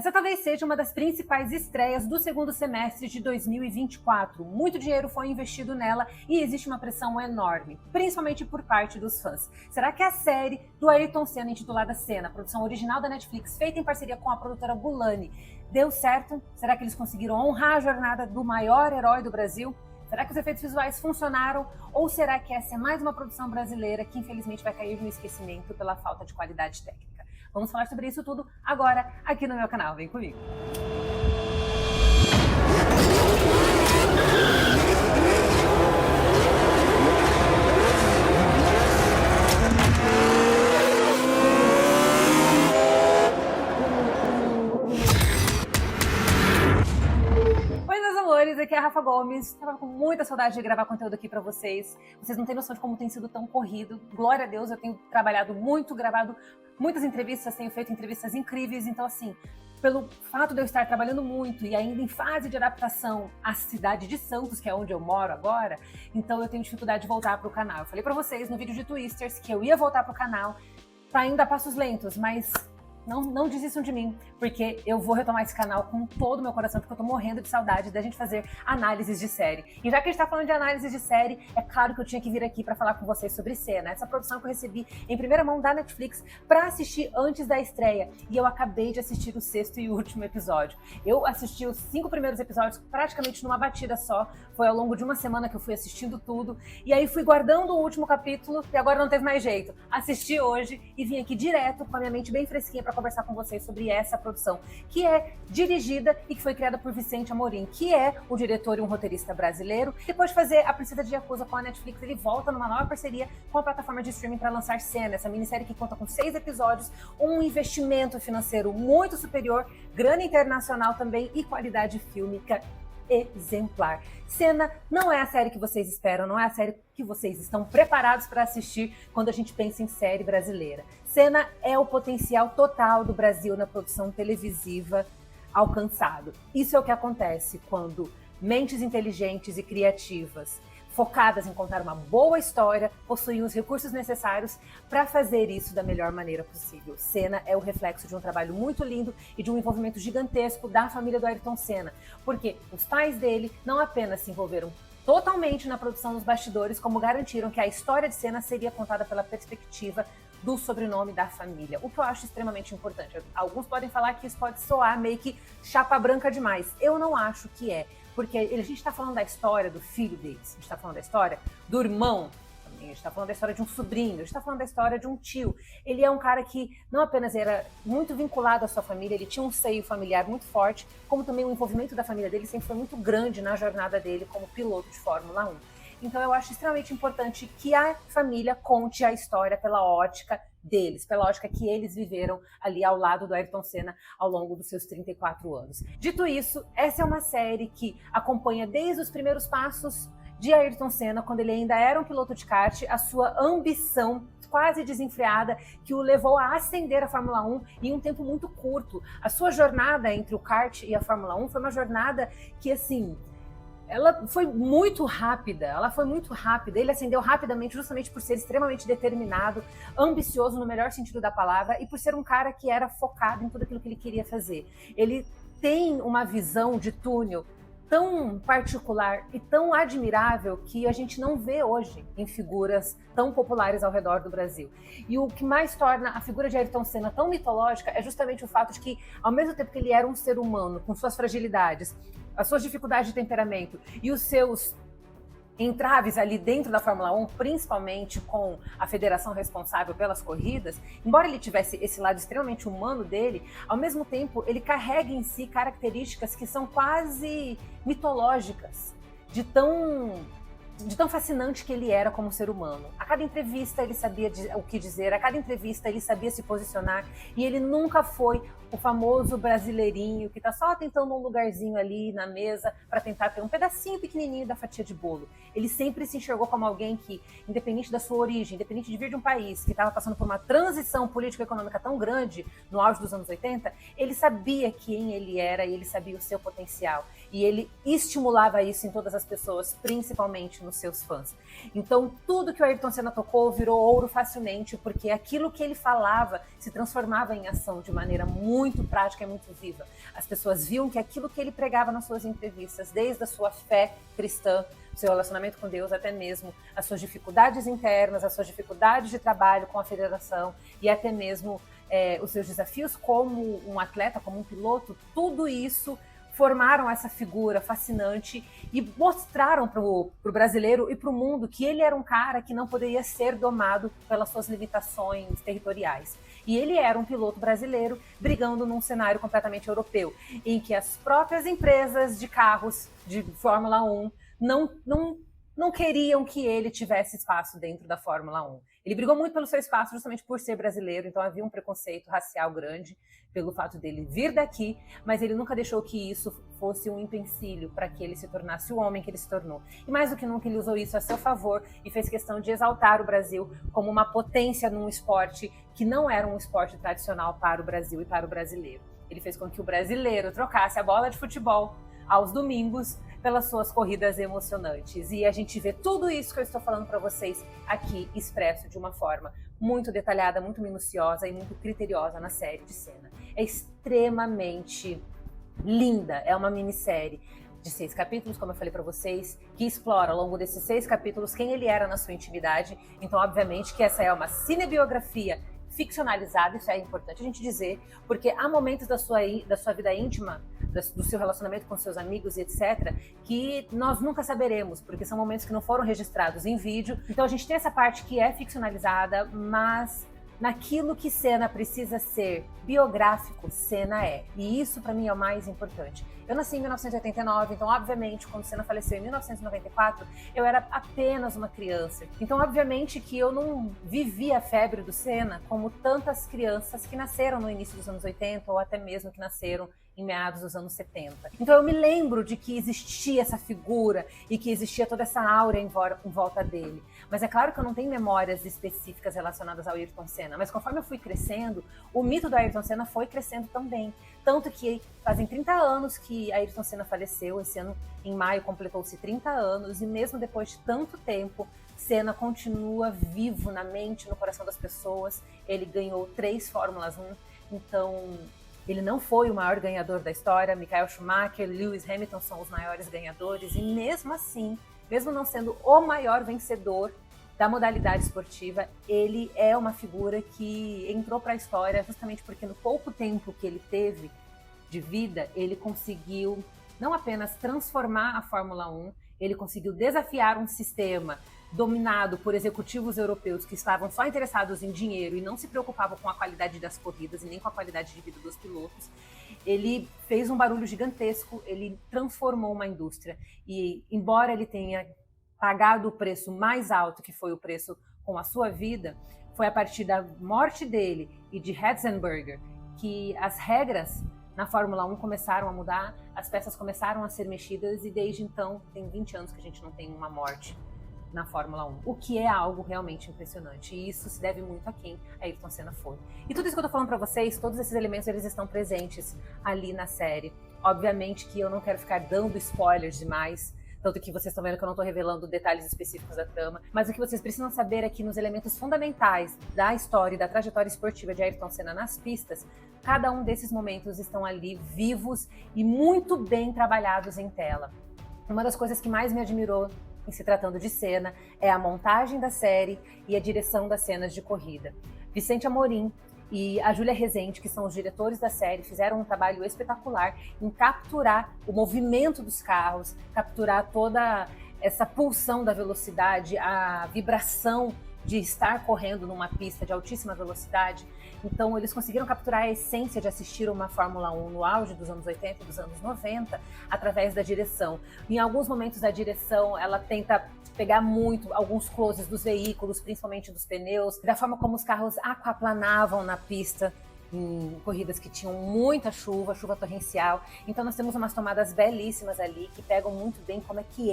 Essa talvez seja uma das principais estreias do segundo semestre de 2024. Muito dinheiro foi investido nela e existe uma pressão enorme, principalmente por parte dos fãs. Será que a série do Ayrton Senna, intitulada Senna, produção original da Netflix, feita em parceria com a produtora Gulani, deu certo? Será que eles conseguiram honrar a jornada do maior herói do Brasil? Será que os efeitos visuais funcionaram? Ou será que essa é mais uma produção brasileira que infelizmente vai cair no esquecimento pela falta de qualidade técnica? Vamos falar sobre isso tudo agora aqui no meu canal. Vem comigo! Aqui é a Rafa Gomes, estava com muita saudade de gravar conteúdo aqui para vocês. Vocês não têm noção de como tem sido tão corrido. Glória a Deus, eu tenho trabalhado muito, gravado muitas entrevistas, tenho feito entrevistas incríveis. Então, assim, pelo fato de eu estar trabalhando muito e ainda em fase de adaptação à cidade de Santos, que é onde eu moro agora, então eu tenho dificuldade de voltar para o canal. Eu falei para vocês no vídeo de Twisters que eu ia voltar para o canal, tá indo a passos lentos, mas não desistam de mim, porque eu vou retomar esse canal com todo o meu coração, porque eu tô morrendo de saudade da gente fazer análises de série. E já que a gente tá falando de análises de série, é claro que eu tinha que vir aqui pra falar com vocês sobre Senna, essa produção que eu recebi em primeira mão da Netflix pra assistir antes da estreia. E eu acabei de assistir o 6º e último episódio. Eu assisti os 5 primeiros episódios praticamente numa batida só, foi ao longo de uma semana que eu fui assistindo tudo, e aí fui guardando o último capítulo, e agora não teve mais jeito. Assisti hoje e vim aqui direto com a minha mente bem fresquinha pra conversar com vocês sobre essa produção, que é dirigida e que foi criada por Vicente Amorim, que é um diretor e um roteirista brasileiro. Depois de fazer A Princesa de Yakuza com a Netflix, ele volta numa nova parceria com a plataforma de streaming para lançar Senna, essa minissérie que conta com 6 episódios, um investimento financeiro muito superior, grana internacional também e qualidade fílmica exemplar. Senna não é a série que vocês esperam, não é a série que vocês estão preparados para assistir quando a gente pensa em série brasileira. Senna é o potencial total do Brasil na produção televisiva alcançado. Isso é o que acontece quando mentes inteligentes e criativas, focadas em contar uma boa história, possuem os recursos necessários para fazer isso da melhor maneira possível. Senna é o reflexo de um trabalho muito lindo e de um envolvimento gigantesco da família do Ayrton Senna, porque os pais dele não apenas se envolveram totalmente na produção dos bastidores, como garantiram que a história de Senna seria contada pela perspectiva do sobrenome da família, o que eu acho extremamente importante. Alguns podem falar que isso pode soar meio que chapa branca demais. Eu não acho que é. Porque a gente está falando da história do filho deles, a gente está falando da história do irmão, a gente está falando da história de um sobrinho, a gente está falando da história de um tio. Ele é um cara que não apenas era muito vinculado à sua família, ele tinha um seio familiar muito forte, como também o envolvimento da família dele sempre foi muito grande na jornada dele como piloto de Fórmula 1. Então eu acho extremamente importante que a família conte a história pela ótica deles, pela ótica que eles viveram ali ao lado do Ayrton Senna ao longo dos seus 34 anos. Dito isso, essa é uma série que acompanha desde os primeiros passos de Ayrton Senna, quando ele ainda era um piloto de kart, a sua ambição quase desenfreada que o levou a ascender a Fórmula 1 em um tempo muito curto. A sua jornada entre o kart e a Fórmula 1 foi uma jornada que, assim, ela foi muito rápida, ele ascendeu rapidamente justamente por ser extremamente determinado, ambicioso no melhor sentido da palavra e por ser um cara que era focado em tudo aquilo que ele queria fazer. Ele tem uma visão de túnel tão particular e tão admirável que a gente não vê hoje em figuras tão populares ao redor do Brasil. E o que mais torna a figura de Ayrton Senna tão mitológica é justamente o fato de que, ao mesmo tempo que ele era um ser humano com suas fragilidades, as suas dificuldades de temperamento e os seus entraves ali dentro da Fórmula 1, principalmente com a federação responsável pelas corridas, embora ele tivesse esse lado extremamente humano dele, ao mesmo tempo ele carrega em si características que são quase mitológicas, de tão fascinante que ele era como ser humano. A cada entrevista ele sabia o que dizer, a cada entrevista ele sabia se posicionar e ele nunca foi o famoso brasileirinho que tá só tentando um lugarzinho ali na mesa para tentar ter um pedacinho pequenininho da fatia de bolo. Ele sempre se enxergou como alguém que, independente da sua origem, independente de vir de um país que estava passando por uma transição político-econômica tão grande no auge dos anos 80, ele sabia quem ele era e ele sabia o seu potencial. E ele estimulava isso em todas as pessoas, principalmente nos seus fãs. Então, tudo que o Ayrton Senna tocou virou ouro facilmente, porque aquilo que ele falava se transformava em ação de maneira muito muito prática e muito viva. As pessoas viam que aquilo que ele pregava nas suas entrevistas, desde a sua fé cristã, seu relacionamento com Deus, até mesmo as suas dificuldades internas, as suas dificuldades de trabalho com a federação e até mesmo os seus desafios como um atleta, como um piloto, tudo isso formaram essa figura fascinante e mostraram para o brasileiro e para o mundo que ele era um cara que não poderia ser domado pelas suas limitações territoriais. E ele era um piloto brasileiro brigando num cenário completamente europeu, em que as próprias empresas de carros de Fórmula 1 não queriam que ele tivesse espaço dentro da Fórmula 1. Ele brigou muito pelo seu espaço justamente por ser brasileiro, então havia um preconceito racial grande pelo fato dele vir daqui, mas ele nunca deixou que isso fosse um empecilho para que ele se tornasse o homem que ele se tornou. E mais do que nunca ele usou isso a seu favor e fez questão de exaltar o Brasil como uma potência num esporte que não era um esporte tradicional para o Brasil e para o brasileiro. Ele fez com que o brasileiro trocasse a bola de futebol aos domingos pelas suas corridas emocionantes. E a gente vê tudo isso que eu estou falando para vocês aqui expresso de uma forma muito detalhada, muito minuciosa e muito criteriosa na série de Senna. É extremamente linda, é uma minissérie de 6 capítulos, como eu falei para vocês, que explora ao longo desses 6 capítulos quem ele era na sua intimidade. Então, obviamente, que essa é uma cinebiografia ficcionalizada, isso é importante a gente dizer, porque há momentos da sua vida íntima, do seu relacionamento com seus amigos e etc, que nós nunca saberemos, porque são momentos que não foram registrados em vídeo. Então a gente tem essa parte que é ficcionalizada, mas naquilo que Senna precisa ser biográfico, Senna é. E isso para mim é o mais importante. Eu nasci em 1989, então obviamente quando Senna faleceu em 1994, eu era apenas uma criança. Então obviamente que eu não vivi a febre do Senna como tantas crianças que nasceram no início dos anos 80 ou até mesmo que nasceram em meados dos anos 70. Então eu me lembro de que existia essa figura e que existia toda essa áurea em volta dele. Mas é claro que eu não tenho memórias específicas relacionadas ao Ayrton Senna, mas conforme eu fui crescendo, o mito do Ayrton Senna foi crescendo também. Tanto que fazem 30 anos que Ayrton Senna faleceu, esse ano em maio completou-se 30 anos, e mesmo depois de tanto tempo, Senna continua vivo na mente, no coração das pessoas. Ele ganhou 3 Fórmulas 1, então ele não foi o maior ganhador da história. Michael Schumacher, Lewis Hamilton são os maiores ganhadores, e mesmo assim, mesmo não sendo o maior vencedor da modalidade esportiva, ele é uma figura que entrou para a história justamente porque no pouco tempo que ele teve de vida, ele conseguiu não apenas transformar a Fórmula 1, ele conseguiu desafiar um sistema dominado por executivos europeus que estavam só interessados em dinheiro e não se preocupavam com a qualidade das corridas e nem com a qualidade de vida dos pilotos. Ele fez um barulho gigantesco, ele transformou uma indústria e, embora ele tenha pagado o preço mais alto, que foi o preço com a sua vida, foi a partir da morte dele e de Ratzenberger que as regras na Fórmula 1 começaram a mudar, as peças começaram a ser mexidas, e desde então tem 20 anos que a gente não tem uma morte na Fórmula 1, o que é algo realmente impressionante, e isso se deve muito a quem Ayrton Senna foi. E tudo isso que eu tô falando para vocês, todos esses elementos, eles estão presentes ali na série. Obviamente que eu não quero ficar dando spoilers demais, tanto que vocês estão vendo que eu não estou revelando detalhes específicos da trama, mas o que vocês precisam saber é que nos elementos fundamentais da história e da trajetória esportiva de Ayrton Senna nas pistas, cada um desses momentos estão ali vivos e muito bem trabalhados em tela. Uma das coisas que mais me admirou em se tratando de Senna é a montagem da série e a direção das cenas de corrida. Vicente Amorim e a Júlia Rezende, que são os diretores da série, fizeram um trabalho espetacular em capturar o movimento dos carros, capturar toda essa pulsão da velocidade, a vibração de estar correndo numa pista de altíssima velocidade. Então eles conseguiram capturar a essência de assistir uma Fórmula 1 no auge dos anos 80 e dos anos 90 através da direção. Em alguns momentos da direção ela tenta pegar muito alguns closes dos veículos, principalmente dos pneus, da forma como os carros aquaplanavam na pista em corridas que tinham muita chuva, chuva torrencial. Então nós temos umas tomadas belíssimas ali que pegam muito bem como que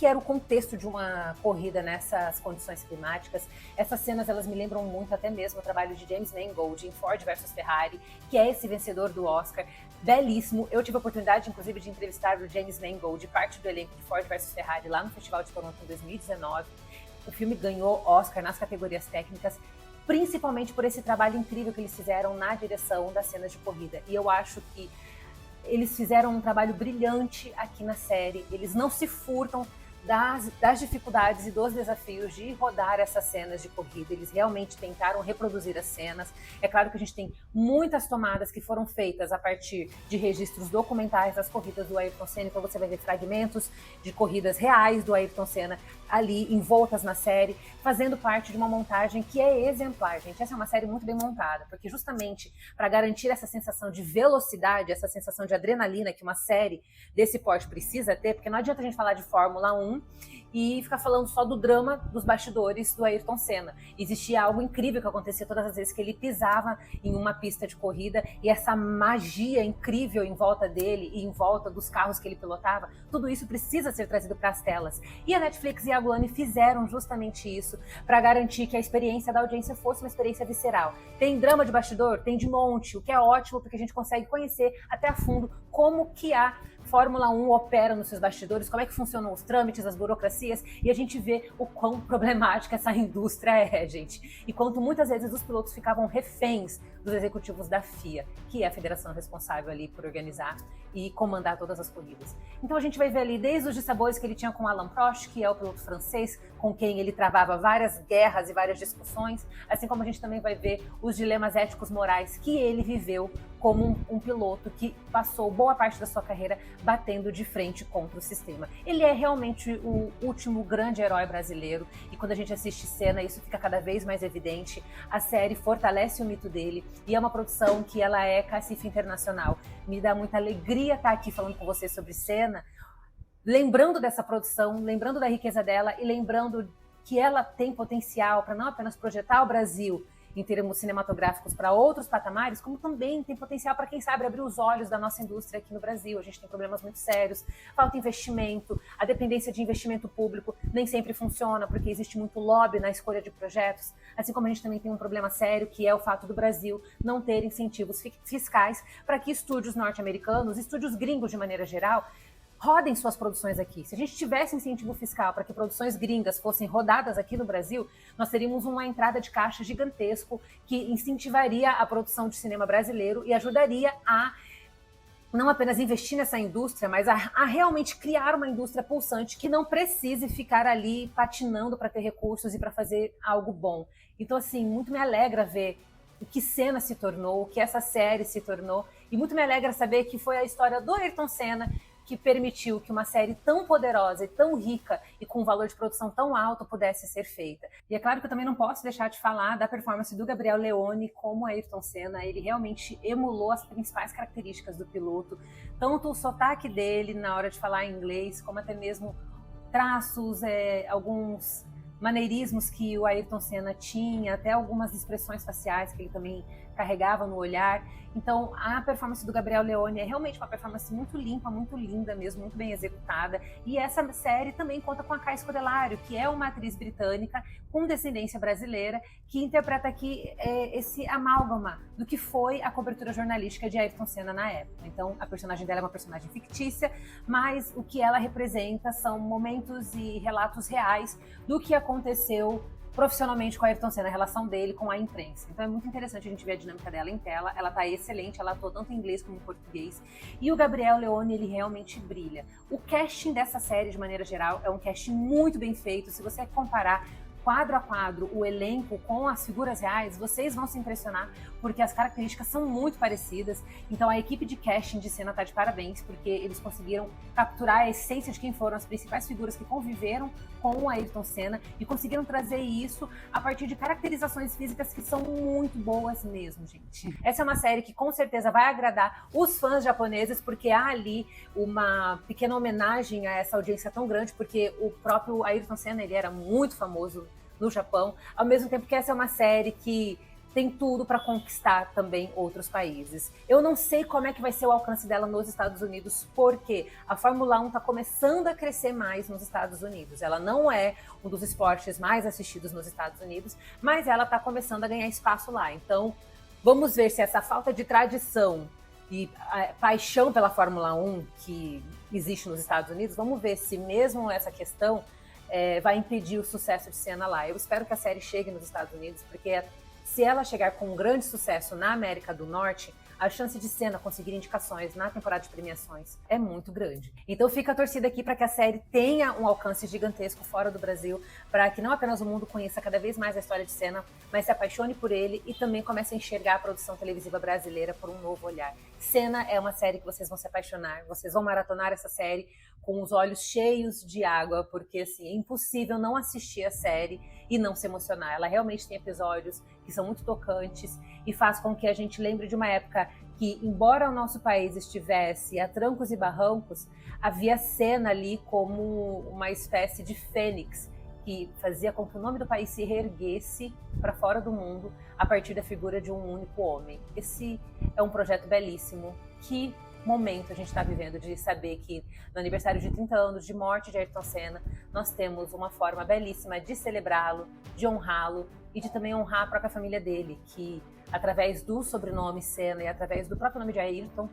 era o contexto de uma corrida nessas condições climáticas. Essas cenas, elas me lembram muito até mesmo o trabalho de James Mangold em Ford versus Ferrari, que é esse vencedor do Oscar, belíssimo. Eu tive a oportunidade, inclusive, de entrevistar o James Mangold, parte do elenco de Ford versus Ferrari, lá no Festival de Toronto em 2019. O filme ganhou Oscar nas categorias técnicas. principalmente por esse trabalho incrível que eles fizeram na direção das cenas de corrida. E eu acho que eles fizeram um trabalho brilhante aqui na série. Eles não se furtam das dificuldades e dos desafios de rodar essas cenas de corrida. Eles realmente tentaram reproduzir as cenas. É claro que a gente tem muitas tomadas que foram feitas a partir de registros documentais das corridas do Ayrton Senna, então você vai ver fragmentos de corridas reais do Ayrton Senna ali envoltas na série, fazendo parte de uma montagem que é exemplar, gente. Essa é uma série muito bem montada, porque justamente para garantir essa sensação de velocidade, essa sensação de adrenalina que uma série desse porte precisa ter, porque não adianta a gente falar de Fórmula 1 e ficar falando só do drama dos bastidores do Ayrton Senna. Existia algo incrível que acontecia todas as vezes que ele pisava em uma pista de corrida, e essa magia incrível em volta dele e em volta dos carros que ele pilotava, tudo isso precisa ser trazido para as telas. E a Netflix e a Globo fizeram justamente isso para garantir que a experiência da audiência fosse uma experiência visceral. Tem drama de bastidor? Tem de monte, o que é ótimo porque a gente consegue conhecer até a fundo como que a Fórmula 1 opera nos seus bastidores, como é que funcionam os trâmites, as burocracias, e a gente vê o quão problemática essa indústria é, gente. E quanto muitas vezes os pilotos ficavam reféns dos executivos da FIA, que é a federação responsável ali por organizar e comandar todas as corridas. Então a gente vai ver ali desde os dissabores que ele tinha com Alain Prost, que é o piloto francês, com quem ele travava várias guerras e várias discussões, assim como a gente também vai ver os dilemas éticos morais que ele viveu como um piloto que passou boa parte da sua carreira batendo de frente contra o sistema. Ele é realmente o último grande herói brasileiro, e quando a gente assiste Senna, isso fica cada vez mais evidente. A série fortalece o mito dele, e é uma produção que ela é cacife internacional. Me dá muita alegria estar aqui falando com você sobre Senna, lembrando dessa produção, lembrando da riqueza dela e lembrando que ela tem potencial para não apenas projetar o Brasil em termos cinematográficos para outros patamares, como também tem potencial para, quem sabe, abrir os olhos da nossa indústria aqui no Brasil. A gente tem problemas muito sérios, falta investimento, a dependência de investimento público nem sempre funciona, porque existe muito lobby na escolha de projetos, assim como a gente também tem um problema sério, que é o fato do Brasil não ter incentivos fiscais para que estúdios norte-americanos, estúdios gringos de maneira geral, rodem suas produções aqui. Se a gente tivesse incentivo fiscal para que produções gringas fossem rodadas aqui no Brasil, nós teríamos uma entrada de caixa gigantesco que incentivaria a produção de cinema brasileiro e ajudaria a não apenas investir nessa indústria, mas a realmente criar uma indústria pulsante que não precise ficar ali patinando para ter recursos e para fazer algo bom. Então, assim, muito me alegra ver o que Senna se tornou, o que essa série se tornou, e muito me alegra saber que foi a história do Ayrton Senna que permitiu que uma série tão poderosa e tão rica e com um valor de produção tão alto pudesse ser feita. E é claro que eu também não posso deixar de falar da performance do Gabriel Leone como Ayrton Senna. Ele realmente emulou as principais características do piloto, tanto o sotaque dele na hora de falar inglês, como até mesmo traços, alguns maneirismos que o Ayrton Senna tinha, até algumas expressões faciais que ele também carregava no olhar. Então, a performance do Gabriel Leone é realmente uma performance muito limpa, muito linda mesmo, muito bem executada. E essa série também conta com a Kai Scodelario, que é uma atriz britânica com descendência brasileira, que interpreta aqui esse amálgama do que foi a cobertura jornalística de Ayrton Senna na época. Então, a personagem dela é uma personagem fictícia, mas o que ela representa são momentos e relatos reais do que aconteceu profissionalmente com a Ayrton Senna, a relação dele com a imprensa. Então é muito interessante a gente ver a dinâmica dela em tela. Ela tá excelente, ela atua tanto em inglês como em português. E o Gabriel Leone, ele realmente brilha. O casting dessa série, de maneira geral, é um casting muito bem feito. Se você comparar quadro a quadro o elenco com as figuras reais, vocês vão se impressionar, porque as características são muito parecidas. Então a equipe de casting de Senna tá de parabéns, porque eles conseguiram capturar a essência de quem foram as principais figuras que conviveram com o Ayrton Senna e conseguiram trazer isso a partir de caracterizações físicas que são muito boas mesmo, gente. Essa é uma série que com certeza vai agradar os fãs japoneses, porque há ali uma pequena homenagem a essa audiência tão grande, porque o próprio Ayrton Senna, ele era muito famoso no Japão, ao mesmo tempo que essa é uma série que tem tudo para conquistar também outros países. Eu não sei como é que vai ser o alcance dela nos Estados Unidos, porque a Fórmula 1 está começando a crescer mais nos Estados Unidos. Ela não é um dos esportes mais assistidos nos Estados Unidos, mas ela está começando a ganhar espaço lá. Então, vamos ver se essa falta de tradição e paixão pela Fórmula 1 que existe nos Estados Unidos, vamos ver se mesmo essa questão vai impedir o sucesso de Senna lá. Eu espero que a série chegue nos Estados Unidos, porque Se ela chegar com um grande sucesso na América do Norte, a chance de Senna conseguir indicações na temporada de premiações é muito grande. Então fica a torcida aqui para que a série tenha um alcance gigantesco fora do Brasil, para que não apenas o mundo conheça cada vez mais a história de Senna, mas se apaixone por ele e também comece a enxergar a produção televisiva brasileira por um novo olhar. Senna é uma série que vocês vão se apaixonar, vocês vão maratonar essa série com os olhos cheios de água, porque assim, é impossível não assistir a série e não se emocionar. Ela realmente tem episódios que são muito tocantes e faz com que a gente lembre de uma época que, embora o nosso país estivesse a trancos e barrancos, havia Senna ali como uma espécie de fênix que fazia com que o nome do país se reerguesse para fora do mundo a partir da figura de um único homem. Esse é um projeto belíssimo. Que momento a gente está vivendo de saber que no aniversário de 30 anos de morte de Ayrton Senna, nós temos uma forma belíssima de celebrá-lo, de honrá-lo e de também honrar a própria família dele, que através do sobrenome Senna e através do próprio nome de Ayrton,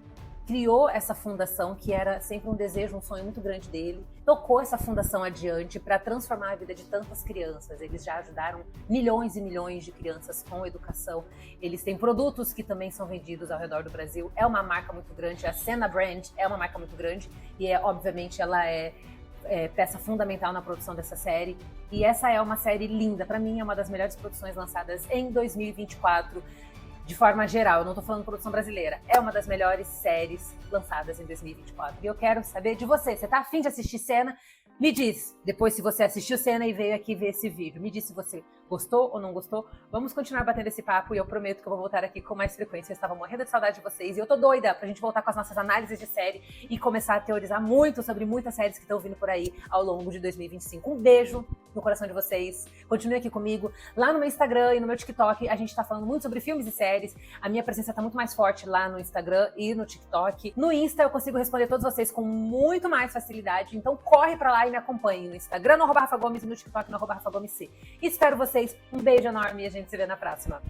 criou essa fundação que era sempre um desejo, um sonho muito grande dele, tocou essa fundação adiante para transformar a vida de tantas crianças. Eles já ajudaram milhões e milhões de crianças com educação. Eles têm produtos que também são vendidos ao redor do Brasil. É uma marca muito grande, a Senna Brand é uma marca muito grande e obviamente ela é peça fundamental na produção dessa série. E essa é uma série linda, para mim é uma das melhores produções lançadas em 2024. De forma geral, eu não tô falando produção brasileira, é uma das melhores séries lançadas em 2024. E eu quero saber de você, você tá afim de assistir Senna? Me diz, depois se você assistiu Senna e veio aqui ver esse vídeo, me diz se você gostou ou não gostou. Vamos continuar batendo esse papo e eu prometo que eu vou voltar aqui com mais frequência. Eu estava morrendo de saudade de vocês e eu tô doida pra gente voltar com as nossas análises de série e começar a teorizar muito sobre muitas séries que estão vindo por aí ao longo de 2025. Um beijo no coração de vocês. Continue aqui comigo. Lá no meu Instagram e no meu TikTok, a gente tá falando muito sobre filmes e séries. A minha presença tá muito mais forte lá no Instagram e no TikTok. No Insta eu consigo responder todos vocês com muito mais facilidade. Então corre pra lá e me acompanhe no Instagram, no @RafaGomes e no TikTok, no @RafaGomesC. Espero vocês. Um beijo enorme e a gente se vê na próxima.